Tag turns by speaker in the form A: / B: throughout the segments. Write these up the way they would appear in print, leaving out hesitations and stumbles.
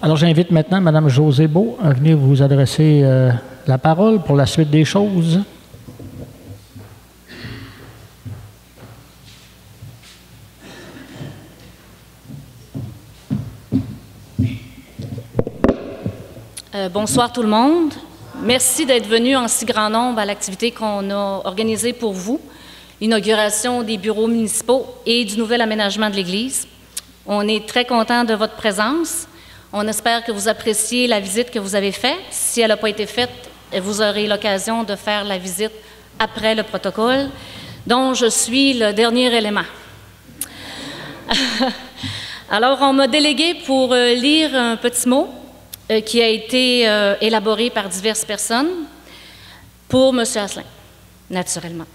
A: Alors, j'invite maintenant Mme Josée Beau à venir vous adresser la parole pour la suite des choses.
B: Bonsoir tout le monde. Merci d'être venu en si grand nombre à l'activité qu'on a organisée pour vous, l'inauguration des bureaux municipaux et du nouvel aménagement de l'Église. On est très content de votre présence. On espère que vous appréciez la visite que vous avez faite. Si elle n'a pas été faite, vous aurez l'occasion de faire la visite après le protocole, dont je suis le dernier élément. Alors, on m'a délégué pour lire un petit mot qui a été élaboré par diverses personnes pour M. Asselin, naturellement.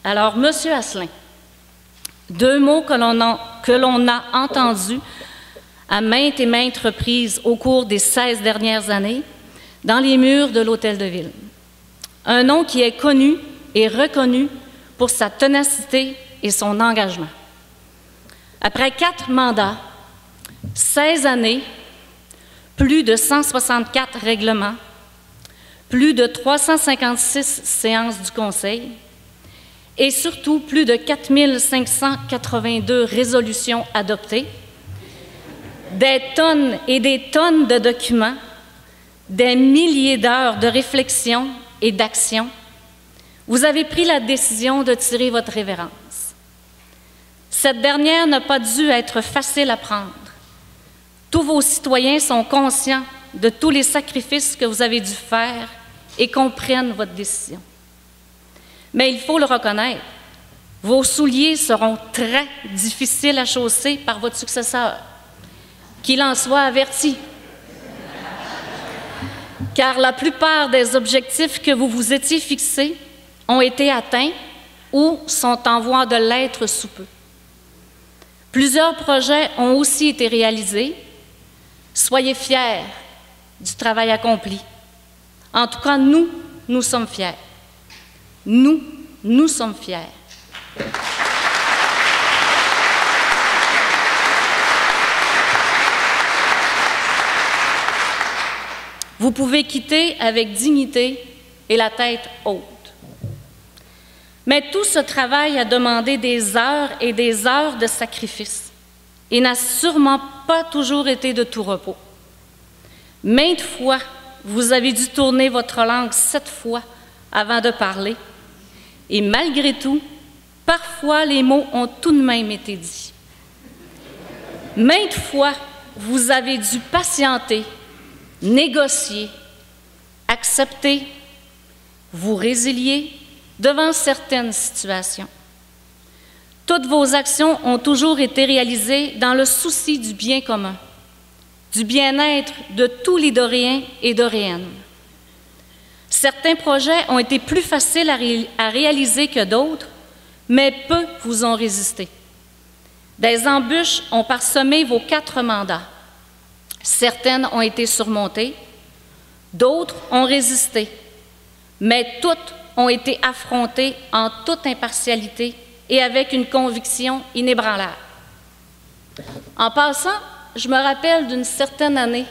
B: Alors, M. Asselin, deux mots que l'on a entendus à maintes et maintes reprises au cours des 16 dernières années dans les murs de l'Hôtel de Ville. Un nom qui est connu et reconnu pour sa ténacité et son engagement. Après 4 mandats, 16 années, plus de 164 règlements, plus de 356 séances du Conseil et surtout plus de 4 582 résolutions adoptées, des tonnes et des tonnes de documents, des milliers d'heures de réflexion et d'action, vous avez pris la décision de tirer votre révérence. Cette dernière n'a pas dû être facile à prendre. Tous vos citoyens sont conscients de tous les sacrifices que vous avez dû faire et comprennent votre décision. Mais il faut le reconnaître, vos souliers seront très difficiles à chausser par votre successeur. Qu'il en soit averti. Car la plupart des objectifs que vous vous étiez fixés ont été atteints ou sont en voie de l'être sous peu. Plusieurs projets ont aussi été réalisés. Soyez fiers du travail accompli. En tout cas, nous sommes fiers. Nous sommes fiers. Vous pouvez quitter avec dignité et la tête haute. Mais tout ce travail a demandé des heures et des heures de sacrifice et n'a sûrement pas toujours été de tout repos. Maintes fois, vous avez dû tourner votre langue 7 fois avant de parler. Et malgré tout, parfois les mots ont tout de même été dits. Maintes fois, vous avez dû patienter, négocier, accepter, vous résilier devant certaines situations. Toutes vos actions ont toujours été réalisées dans le souci du bien commun, du bien-être de tous les Doréens et Doréennes. Certains projets ont été plus faciles à réaliser que d'autres, mais peu vous ont résisté. Des embûches ont parsemé vos 4 mandats. Certaines ont été surmontées, d'autres ont résisté, mais toutes ont été affrontées en toute impartialité et avec une conviction inébranlable. En passant, je me rappelle d'une certaine année,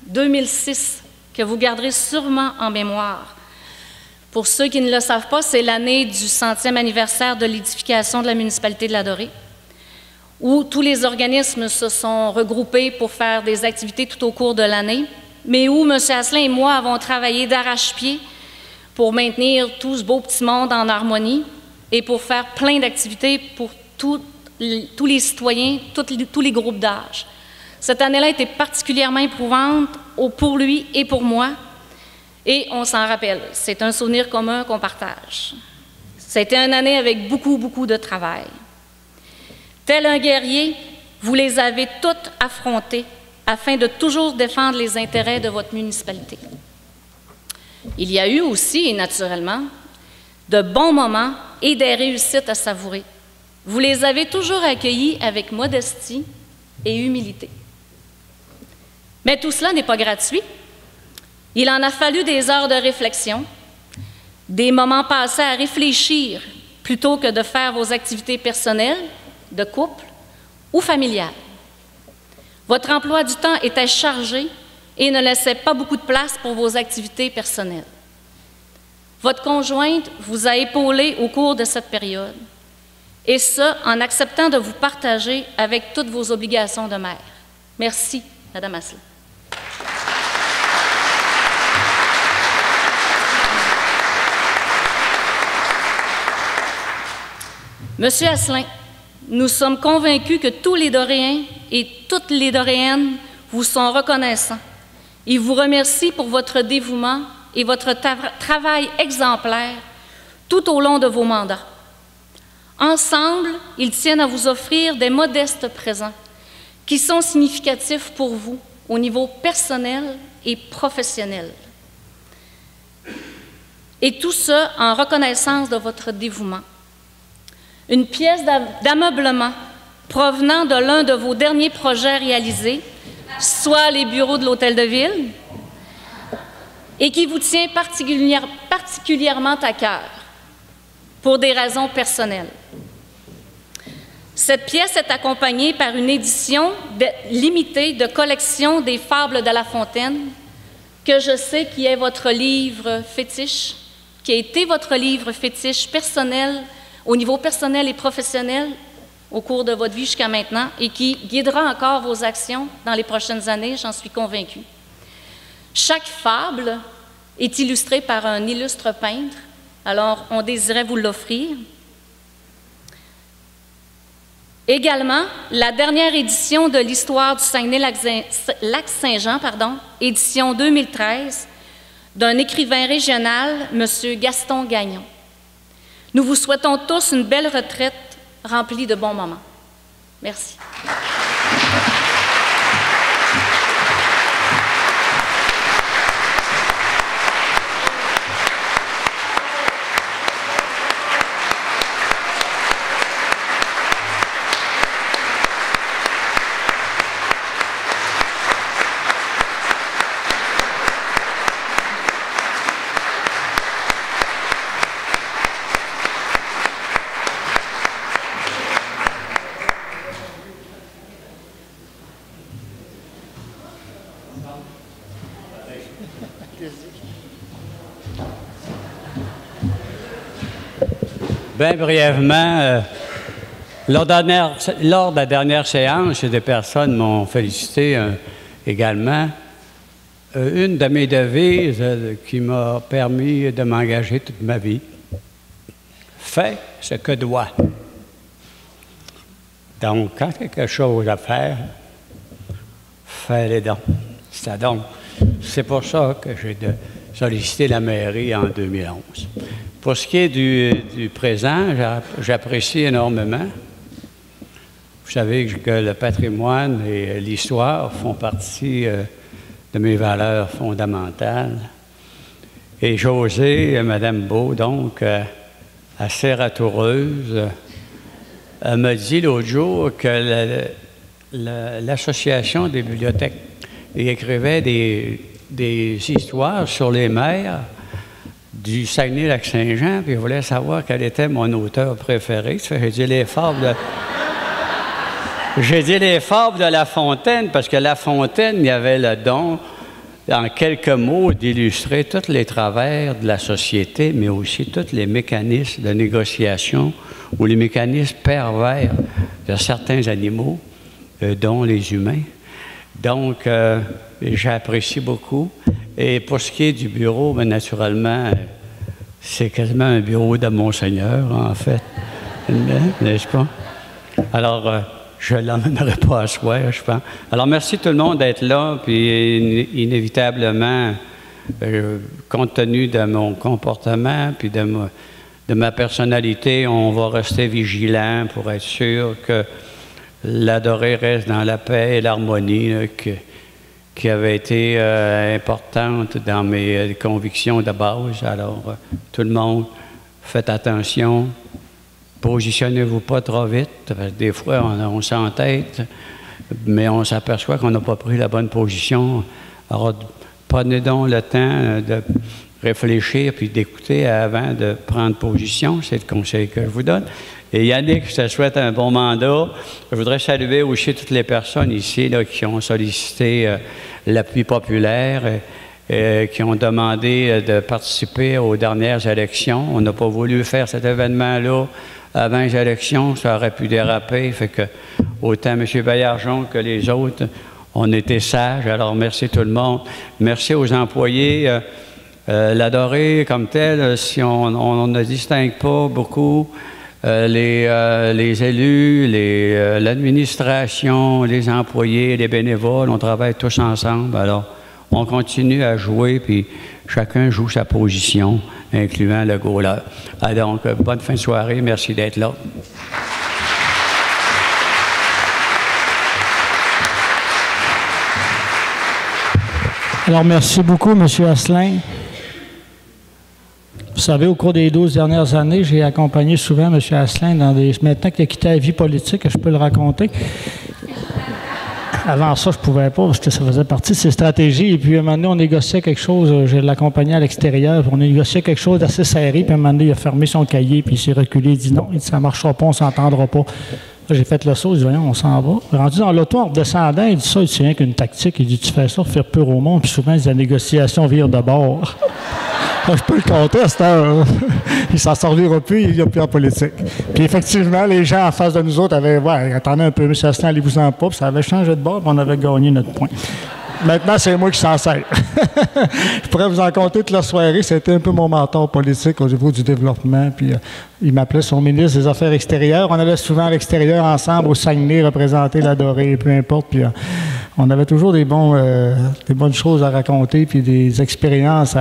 B: 2006, que vous garderez sûrement en mémoire. Pour ceux qui ne le savent pas, c'est l'année du 100e anniversaire de l'édification de la municipalité de La Dorée, où tous les organismes se sont regroupés pour faire des activités tout au cours de l'année, mais où M. Asselin et moi avons travaillé d'arrache-pied pour maintenir tout ce beau petit monde en harmonie et pour faire plein d'activités pour tous les citoyens, tous les groupes d'âge. Cette année-là était particulièrement éprouvante pour lui et pour moi, et on s'en rappelle. C'est un souvenir commun qu'on partage. C'était une année avec beaucoup de travail. Tel un guerrier, vous les avez toutes affrontées afin de toujours défendre les intérêts de votre municipalité. Il y a eu aussi, naturellement, de bons moments et des réussites à savourer. Vous les avez toujours accueillis avec modestie et humilité. Mais tout cela n'est pas gratuit. Il en a fallu des heures de réflexion, des moments passés à réfléchir plutôt que de faire vos activités personnelles, de couple ou familiales. Votre emploi du temps était chargé et ne laissait pas beaucoup de place pour vos activités personnelles. Votre conjointe vous a épaulé au cours de cette période, et ce, en acceptant de vous partager avec toutes vos obligations de mère. Merci, Madame Asselin. Monsieur Asselin, nous sommes convaincus que tous les Doréens et toutes les Doréennes vous sont reconnaissants et vous remercient pour votre dévouement et votre travail exemplaire tout au long de vos mandats. Ensemble, ils tiennent à vous offrir des modestes présents qui sont significatifs pour vous au niveau personnel et professionnel. Et tout ça en reconnaissance de votre dévouement. Une pièce d'ameublement provenant de l'un de vos derniers projets réalisés, soit les bureaux de l'Hôtel de Ville, et qui vous tient particulièrement à cœur pour des raisons personnelles. Cette pièce est accompagnée par une édition limitée de collection des Fables de La Fontaine, que je sais qui est votre livre fétiche, qui a été votre livre fétiche personnel, au niveau personnel et professionnel au cours de votre vie jusqu'à maintenant et qui guidera encore vos actions dans les prochaines années, j'en suis convaincue. Chaque fable est illustrée par un illustre peintre, alors on désirait vous l'offrir. Également, la dernière édition de l'histoire du Saguenay-Lac-Saint-Jean, édition 2013, d'un écrivain régional, M. Gaston Gagnon. Nous vous souhaitons tous une belle retraite remplie de bons moments. Merci.
C: Bien brièvement, lors de la dernière séance, des personnes m'ont félicité également. Une de mes devises qui m'a permis de m'engager toute ma vie, fais ce que doit. Donc, quand il y a quelque chose à faire, fais-les donc. C'est donc. C'est pour ça que j'ai sollicité la mairie en 2011. Pour ce qui est du présent, j'apprécie énormément. Vous savez que le patrimoine et l'histoire font partie de mes valeurs fondamentales. Et Josée, Mme Beau, donc, assez ratoureuse, m'a dit l'autre jour que l'Association des bibliothèques écrivait des histoires sur les maires du Saguenay-Lac-Saint-Jean, puis il voulait savoir quel était mon auteur préféré. J'ai dit les fables de La Fontaine, parce que La Fontaine, il y avait le don, en quelques mots, d'illustrer tous les travers de la société, mais aussi tous les mécanismes de négociation ou les mécanismes pervers de certains animaux, dont les humains. Donc, j'apprécie beaucoup. Et pour ce qui est du bureau, bien, naturellement, c'est quasiment un bureau de Monseigneur, en fait. N'est-ce pas? Alors, je ne l'emmènerai pas à soir, je pense. Alors, merci tout le monde d'être là, puis inévitablement, compte tenu de mon comportement, puis de ma personnalité, on va rester vigilant pour être sûr que l'adoré reste dans la paix et l'harmonie qui avait été importante dans mes convictions de base. Alors, tout le monde, faites attention. Positionnez-vous pas trop vite, parce que des fois, on s'entête, mais on s'aperçoit qu'on n'a pas pris la bonne position. Alors, prenez donc le temps de réfléchir puis d'écouter avant de prendre position. C'est le conseil que je vous donne. Et Yannick, je te souhaite un bon mandat. Je voudrais saluer aussi toutes les personnes ici là, qui ont sollicité l'appui populaire, qui ont demandé de participer aux dernières élections. On n'a pas voulu faire cet événement-là avant les élections, ça aurait pu déraper. Fait que autant M. Baillargeon que les autres, on était sages. Alors, merci tout le monde. Merci aux employés. L'adoré comme tel, si on ne distingue pas beaucoup les élus, l'administration, les employés, les bénévoles, on travaille tous ensemble. Alors, on continue à jouer, puis chacun joue sa position, incluant le goaler. Donc, bonne fin de soirée. Merci d'être là.
A: Alors, merci beaucoup, M. Asselin. Vous savez, au cours des 12 dernières années, j'ai accompagné souvent M. Asselin dans des... Maintenant qu'il a quitté la vie politique, je peux le raconter. Avant ça, je ne pouvais pas parce que ça faisait partie de ses stratégies. Et puis, un moment donné, on négociait quelque chose. Je l'accompagnais à l'extérieur. On négociait quelque chose d'assez serré. Puis, un moment donné, il a fermé son cahier. Puis, il s'est reculé. Il dit non, il dit, ça ne marchera pas, on ne s'entendra pas. Là, j'ai fait le saut. Il dit, voyons, on s'en va. Rendu dans l'auto, en redescendant, il dit ça, il dit, c'est rien qu'une tactique. Il dit, tu fais ça pour faire peur au monde. Puis, souvent, la négociation vire de bord. Je peux le compter à cette heure. Il s'en servira plus, il n'y a plus en politique. Puis effectivement, les gens en face de nous autres avaient, ouais, attendez un peu, M. Asselin, allez-vous-en pas, puis ça avait changé de bord, puis on avait gagné notre point. Maintenant, c'est moi qui s'en sers. Je pourrais vous en compter toute la soirée. C'était un peu mon mentor politique au niveau du développement. Puis il m'appelait son ministre des Affaires extérieures. On allait souvent à l'extérieur ensemble, au Saguenay, représenter la Dorée, peu importe. Puis on avait toujours des bonnes choses à raconter, puis des expériences.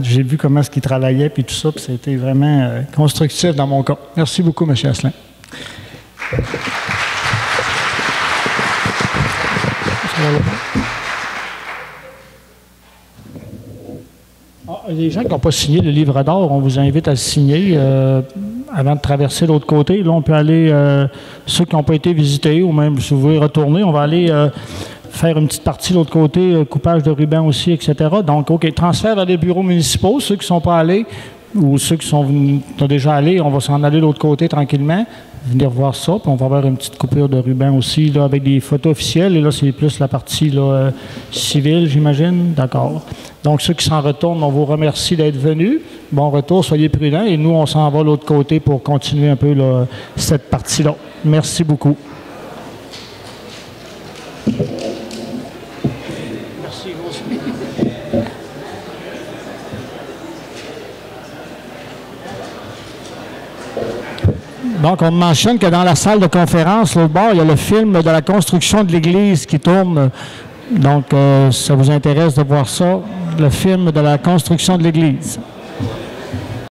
A: J'ai vu comment est-ce qu'il travaillait, puis tout ça. Puis c'était vraiment constructif dans mon cas. Merci beaucoup, M. Asselin. Les gens qui n'ont pas signé le livre d'or, on vous invite à le signer avant de traverser l'autre côté. Là, on peut aller, ceux qui n'ont pas été visités, ou même si vous voulez retourner, on va aller faire une petite partie de l'autre côté, coupage de ruban aussi, etc. Donc, OK, transfert vers les bureaux municipaux, ceux qui ne sont pas allés, ou ceux qui sont déjà allés, on va s'en aller de l'autre côté tranquillement, venir voir ça, puis on va avoir une petite coupure de ruban aussi, là, avec des photos officielles, et là, c'est plus la partie là, civile, j'imagine. D'accord. Donc, ceux qui s'en retournent, on vous remercie d'être venus. Bon retour, soyez prudents, et nous, on s'en va de l'autre côté pour continuer un peu là, cette partie-là. Merci beaucoup. Merci, vous aussi. Donc, on mentionne que dans la salle de conférence, l'autre bord, il y a le film de la construction de l'église qui tourne. Donc, ça vous intéresse de voir ça, le film de la construction de l'église.